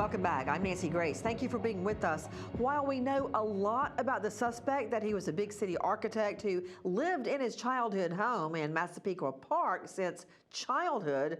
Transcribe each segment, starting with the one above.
Welcome back. I'm Nancy Grace. Thank you for being with us. While we know a lot about the suspect, that he was a big city architect who lived in his childhood home in Massapequa Park since childhood,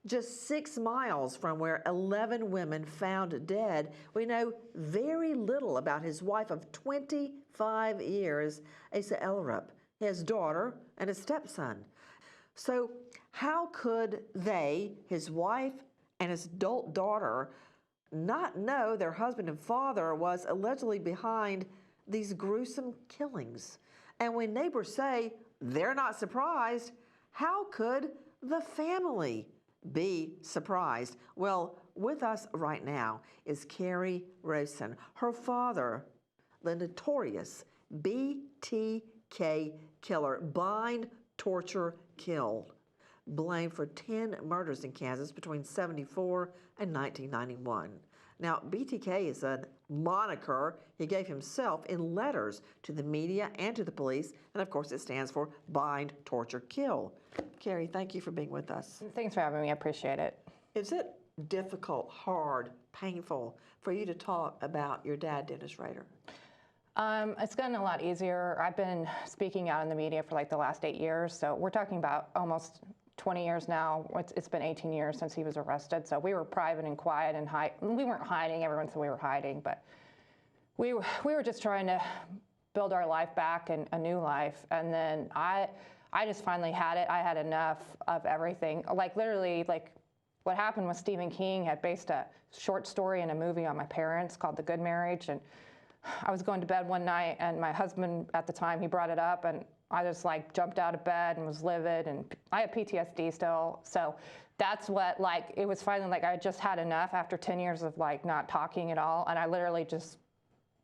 just 6 miles from where 11 women found dead, we know very little about his wife of 25 years, Asa Ellerup, his daughter, and his stepson. So how could they, his wife and his adult daughter, not know their husband and father was allegedly behind these gruesome killings? And when neighbors say they're not surprised, how could the family be surprised? Well, with us right now is Carrie Rosen. Her father, the notorious BTK killer, bind, torture, kill, blamed for 10 murders in Kansas between 1974 and 1991. Now, BTK is a moniker he gave himself in letters to the media and to the police, and of course it stands for bind, torture, kill. Carrie, thank you for being with us. Thanks for having me. I appreciate it. Is it difficult, hard, painful for you to talk about your dad, Dennis Rader? It's gotten a lot easier. I've been speaking out in the media for like the last 8 years, so we're talking about almost 20 years now. It's been 18 years since he was arrested, so we were private and quiet and we weren't hiding. Everyone said we were hiding, but we were just trying to build our life back and a new life. And then I just finally had it. I had enough of everything. Like literally, like what happened was Stephen King had based a short story and a movie on my parents called The Good Marriage. And I was going to bed one night, and my husband at the time, he brought it up, and I just like jumped out of bed and was livid, and I have PTSD still. So that's what, like, it was finally like I just had enough after 10 years of like not talking at all. And I literally just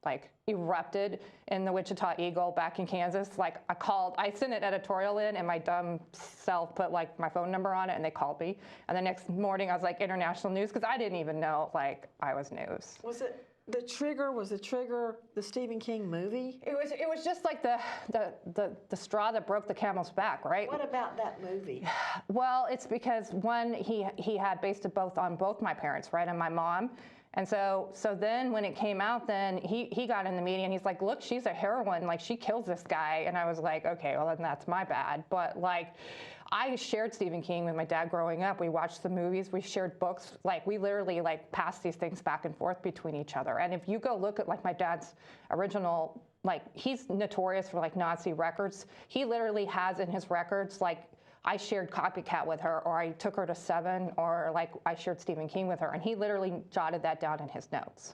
like erupted in the Wichita Eagle back in Kansas. Like I sent an editorial in, and my dumb self put like my phone number on it, and they called me. And the next morning I was like international news, because I didn't even know like I was news. Was the trigger the Stephen King movie? It was just like the straw that broke the camel's back, right? What about that movie? Well, it's because one, he had based it on both my parents, right, and my mom. And so then when it came out, then he got in the media and he's like, look, she's a heroine, like she kills this guy. And I was like, okay, well then that's my bad. But like, I shared Stephen King with my dad growing up. We watched the movies, we shared books, like we literally like passed these things back and forth between each other. And if you go look at like my dad's original, like he's notorious for like Nazi records. He literally has in his records, like I shared Copycat with her, or I took her to Seven, or like I shared Stephen King with her, and he literally jotted that down in his notes.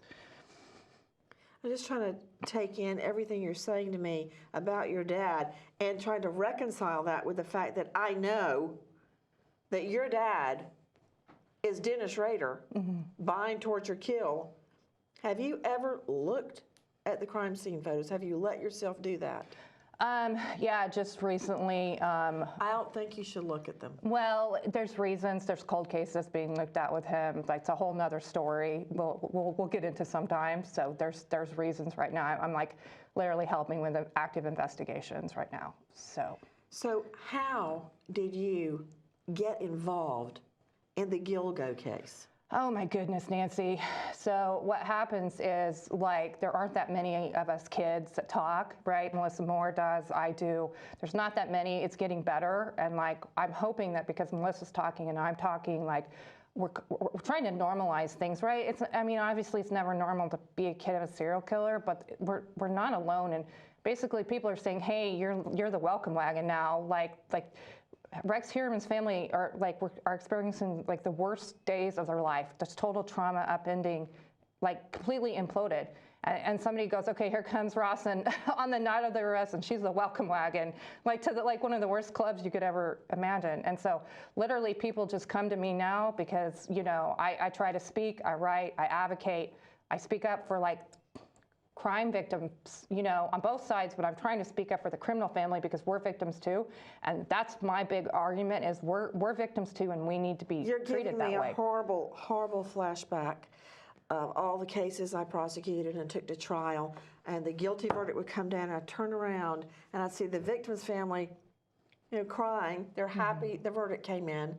I'm just trying to take in everything you're saying to me about your dad and trying to reconcile that with the fact that I know that your dad is Dennis Rader, bind, torture, kill. Have you ever looked at the crime scene photos? Have you let yourself do that? Yeah, just recently. I don't think you should look at them. Well, there's reasons. There's cold cases being looked at with him. Like, it's a whole nother story. We'll get into sometime. So there's reasons right now. I'm like literally helping with the active investigations right now. So how did you get involved in the Gilgo case? Oh my goodness, Nancy. So what happens is, like, there aren't that many of us kids that talk, right? Melissa Moore does, I do. There's not that many. It's getting better. And like, I'm hoping that because Melissa's talking and I'm talking, like, we're trying to normalize things, right? I mean, obviously it's never normal to be a kid of a serial killer, but we're not alone. And basically people are saying, hey, you're the welcome wagon now. Like Rex Heuermann's family are experiencing like the worst days of their life. Just total trauma, upending, like completely imploded. And somebody goes, okay, here comes Rawson on the night of the arrest, and she's the welcome wagon, like to one of the worst clubs you could ever imagine. And so literally people just come to me now because, you know, I try to speak, I write, I advocate, I speak up for like crime victims, you know, on both sides, but I'm trying to speak up for the criminal family because we're victims too. And that's my big argument is we're victims too, and we need to be treated that way. You're giving me a horrible, horrible flashback of all the cases I prosecuted and took to trial, and the guilty verdict would come down, and I'd turn around and I'd see the victim's family, you know, crying. They're happy the verdict came in.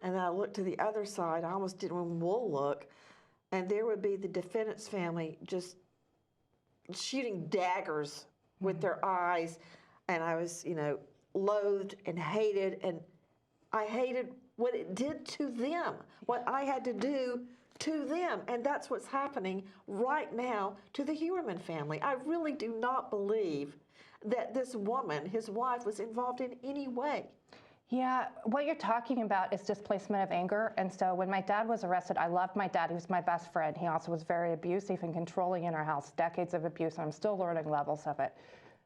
And then I looked to the other side. I almost didn't even look. and there would be the defendant's family just shooting daggers with their eyes, and I was, loathed and hated, and I hated what it did to them, what I had to do to them, and that's what's happening right now to the Huerman family. I really do not believe that this woman, his wife, was involved in any way. Yeah, what you're talking about is displacement of anger. And so when my dad was arrested, I loved my dad. He was my best friend. He also was very abusive and controlling in our house, decades of abuse. And I'm still learning levels of it.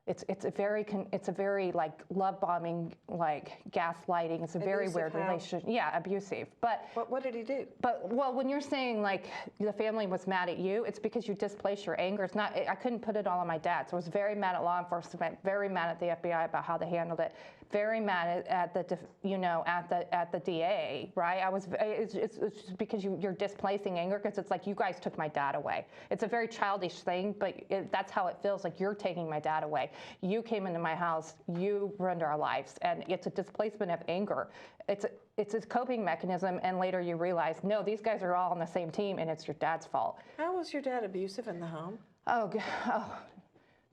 It's a very like love bombing, like gaslighting. It's a very weird relationship. Yeah, abusive. But what did he do? But well, when you're saying like the family was mad at you, it's because you displaced your anger. It's not. I couldn't put it all on my dad. So I was very mad at law enforcement. Very mad at the FBI about how they handled it. Very mad at the DA. Right? It's just because you're displacing anger, because it's like you guys took my dad away. It's a very childish thing, but that's how it feels. Like you're taking my dad away. You came into my house, you ruined our lives, and it's a displacement of anger. It's a coping mechanism, and later you realize, no, these guys are all on the same team, and it's your dad's fault. How was your dad abusive in the home?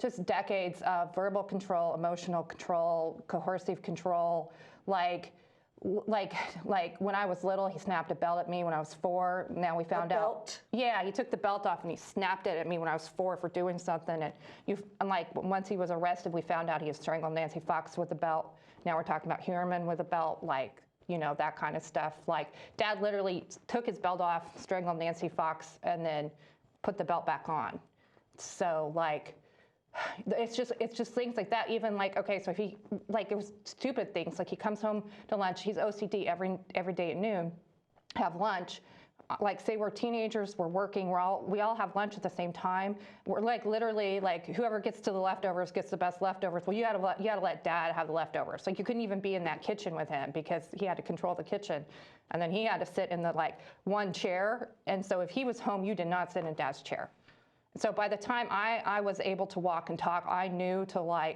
Just decades of verbal control, emotional control, coercive control, like when I was little, he snapped a belt at me when I was 4. Now we found out. Yeah, he took the belt off and he snapped it at me when I was 4 for doing something. And like once he was arrested, we found out he had strangled Nancy Fox with a belt. Now we're talking about Huerman with a belt, that kind of stuff. Like Dad literally took his belt off, strangled Nancy Fox, and then put the belt back on. So it's just things like that. Even so if he, it was stupid things, like he comes home to lunch, he's OCD every day at noon, have lunch, say we're teenagers, we're working, we all have lunch at the same time. We're literally whoever gets to the leftovers gets the best leftovers. Well, you had to let Dad have the leftovers. You couldn't even be in that kitchen with him because he had to control the kitchen, and then he had to sit in the one chair. And so if he was home, you did not sit in Dad's chair. So by the time I was able to walk and talk, I knew to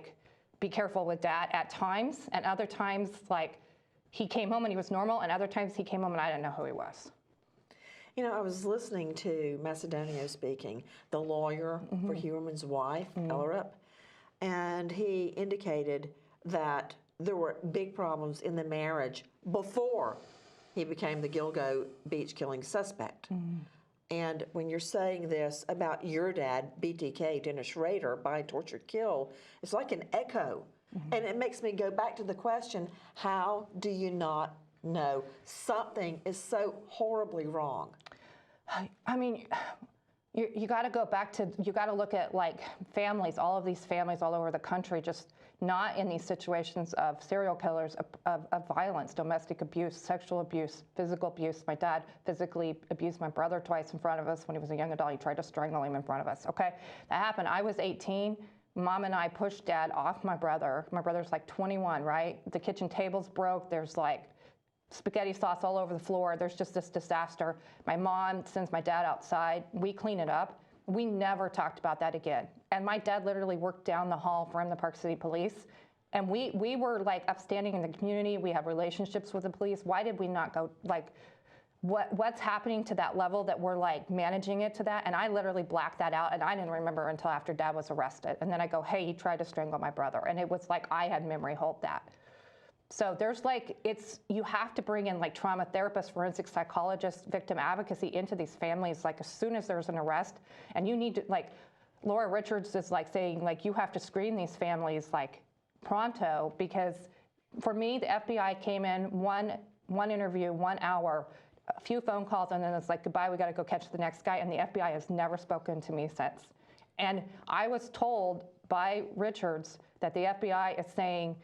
be careful with Dad at times, and other times he came home and he was normal, and other times he came home and I didn't know who he was. I was listening to Macedonio speaking, the lawyer for Huerman's wife, Ellerup, and he indicated that there were big problems in the marriage before he became the Gilgo Beach killing suspect. And when you're saying this about your dad, BTK, Dennis Rader, bind, torture, kill, it's like an echo. And it makes me go back to the question, how do you not know something is so horribly wrong? I mean, you got to go back to, you got to look at families, all of these families all over the country, just not in these situations of serial killers, of violence, domestic abuse, sexual abuse, physical abuse. My dad physically abused my brother twice in front of us when he was a young adult. He tried to strangle him in front of us, okay? That happened. I was 18. Mom and I pushed Dad off my brother. My brother's 21, right? The kitchen table's broke. There's spaghetti sauce all over the floor. There's just this disaster. My mom sends my dad outside. We clean it up. We never talked about that again. And my dad literally worked down the hall from the Park City Police. And we were upstanding in the community. We have relationships with the police. Why did we not go, what's happening to that level that we're managing it to that? And I literally blacked that out, and I didn't remember until after Dad was arrested. And then I go, hey, he tried to strangle my brother. And it was I had memory hold that. So there's you have to bring in trauma therapists, forensic psychologists, victim advocacy into these families as soon as there's an arrest. And you need to, Laura Richards is saying you have to screen these families pronto, because for me, the FBI came in, one interview, 1 hour, a few phone calls, and then it's goodbye, we got to go catch the next guy. And the FBI has never spoken to me since. And I was told by Richards that the FBI is saying,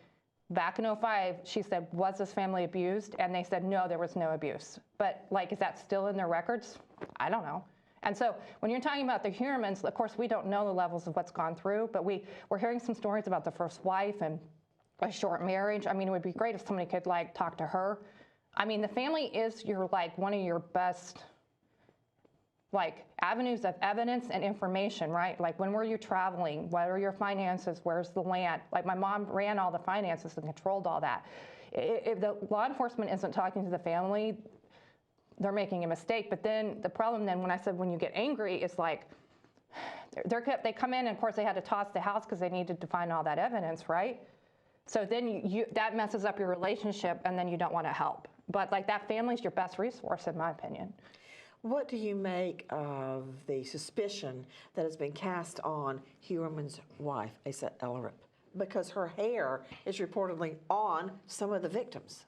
back in 2005, she said, was this family abused? And they said, no, there was no abuse. But is that still in their records? I don't know. And so when you're talking about the Huermans, of course, we don't know the levels of what's gone through, but we're hearing some stories about the first wife and a short marriage. I mean, it would be great if somebody could talk to her. I mean, the family is your one of your best avenues of evidence and information, right? When were you traveling? What are your finances? Where's the land? My mom ran all the finances and controlled all that. If the law enforcement isn't talking to the family, they're making a mistake. But then the problem then when I said when you get angry is like, they come in and of course they had to toss the house because they needed to find all that evidence, right? So then that messes up your relationship and then you don't want to help. But like that family's your best resource in my opinion. What do you make of the suspicion that has been cast on Heuermann's wife, Asa Ellerup, because her hair is reportedly on some of the victims?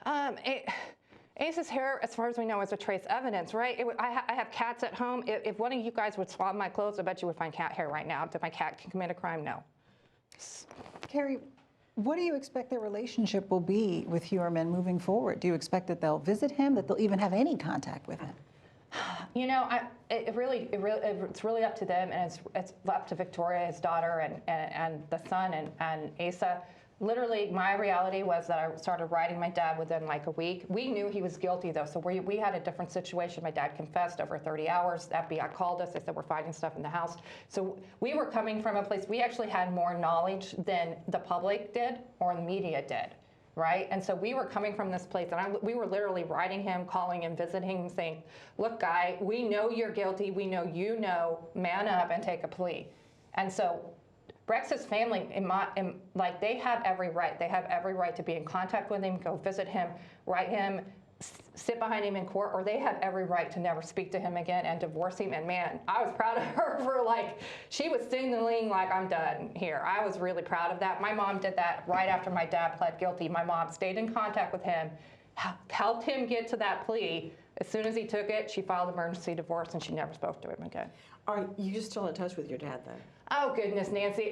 Asa's hair, as far as we know, is a trace evidence, right? I have cats at home. If one of you guys would swab my clothes, I bet you would find cat hair right now. Did my cat commit a crime? No. Carrie, what do you expect their relationship will be with Heuermann moving forward? Do you expect that they'll visit him, that they'll even have any contact with him? You know, it's really up to them, and it's up to Victoria, his daughter, and the son, and Asa. Literally, my reality was that I started writing my dad within like a week. We knew he was guilty though, so we had a different situation. My dad confessed over 30 hours. The FBI called us. They said, we're finding stuff in the house. So we were coming from a place, we actually had more knowledge than the public did or the media did, right? And so we were coming from this place, and we were literally writing him, calling him, visiting him, saying, look, guy, we know you're guilty. We know you know, man up and take a plea. And so Rex's family, like they have every right. They have every right to be in contact with him, go visit him, write him, sit behind him in court, or they have every right to never speak to him again and divorce him. And man, I was proud of her for like, she was signaling like, I'm done here. I was really proud of that. My mom did that right after my dad pled guilty. My mom stayed in contact with him, helped him get to that plea. As soon as he took it, she filed emergency divorce and she never spoke to him again. Are you still in touch with your dad then? Oh goodness, Nancy.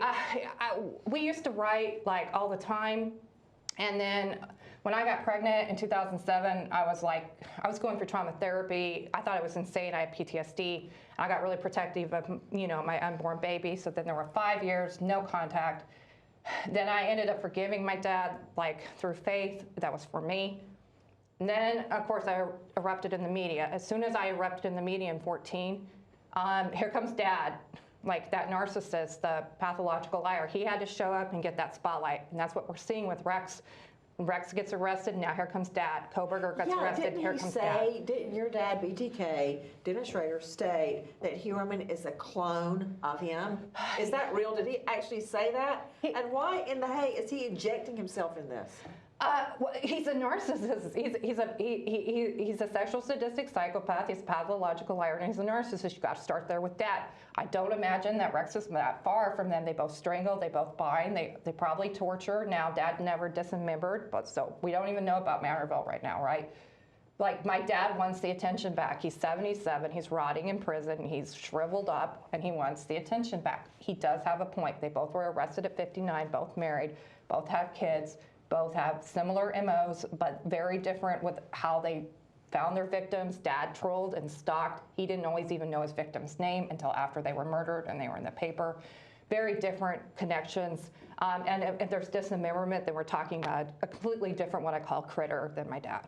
We used to write like all the time. And then when I got pregnant in 2007, I was going through trauma therapy. I thought it was insane. I had PTSD. I got really protective of, you know, my unborn baby. So then there were 5 years, no contact. Then I ended up forgiving my dad, like through faith. That was for me. And then, of course, I erupted in the media. As soon as I erupted in the media in 2014, here comes Dad, like that narcissist, the pathological liar. He had to show up and get that spotlight, and that's what we're seeing with Rex. Rex gets arrested, now here comes Dad. Koberger gets arrested, here comes Dad. Didn't your dad, BTK, Dennis Rader, state that Heuermann is a clone of him? Is that real? Did he actually say that? And why in the hay is he injecting himself in this? Well, he's a narcissist. He's a sexual sadistic psychopath. He's a pathological liar, and he's a narcissist. You got to start there with Dad. I don't imagine that Rex is that far from them. They both strangle. They both bind. They probably torture. Now, Dad never dismembered, but so we don't even know about Manorville right now, right? Like my dad wants the attention back. He's 77. He's rotting in prison. He's shriveled up, and he wants the attention back. He does have a point. They both were arrested at 59. Both married. Both have kids. Both have similar MOs, but very different with how they found their victims. Dad trolled and stalked. He didn't always even know his victim's name until after they were murdered and they were in the paper. Very different connections. And if there's dismemberment, then we're talking about a completely different, what I call critter, than my dad.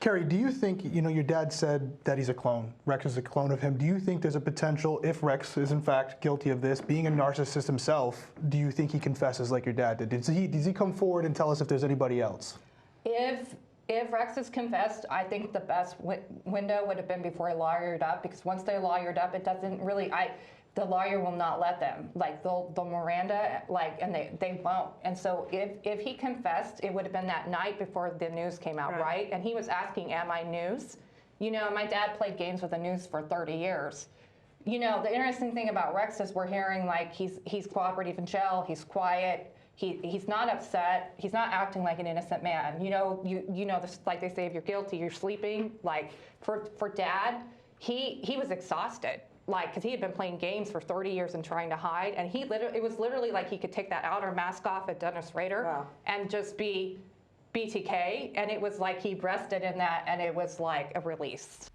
Kerri, do you think, you know, your dad said that he's a clone, Rex is a clone of him. Do you think there's a potential, if Rex is in fact guilty of this, being a narcissist himself, do you think he confesses like your dad did? Does he come forward and tell us if there's anybody else? If Rex has confessed, I think the best window would have been before he lawyered up, because once they're lawyered up, it doesn't really, the lawyer will not let them. Like they'll Miranda, like, and they won't. And so if he confessed, it would have been that night before the news came out, right? And he was asking, am I news? You know, my dad played games with the news for 30 years. You know, the interesting thing about Rex is we're hearing like he's cooperative in jail, he's quiet, he's not upset, he's not acting like an innocent man. You know, this, like they say, if you're guilty, you're sleeping. Like for Dad, he was exhausted. Like, because he had been playing games for 30 years and trying to hide, and it was literally like he could take that outer mask off at Dennis Rader and just be BTK, and it was like he rested in that, and it was like a release.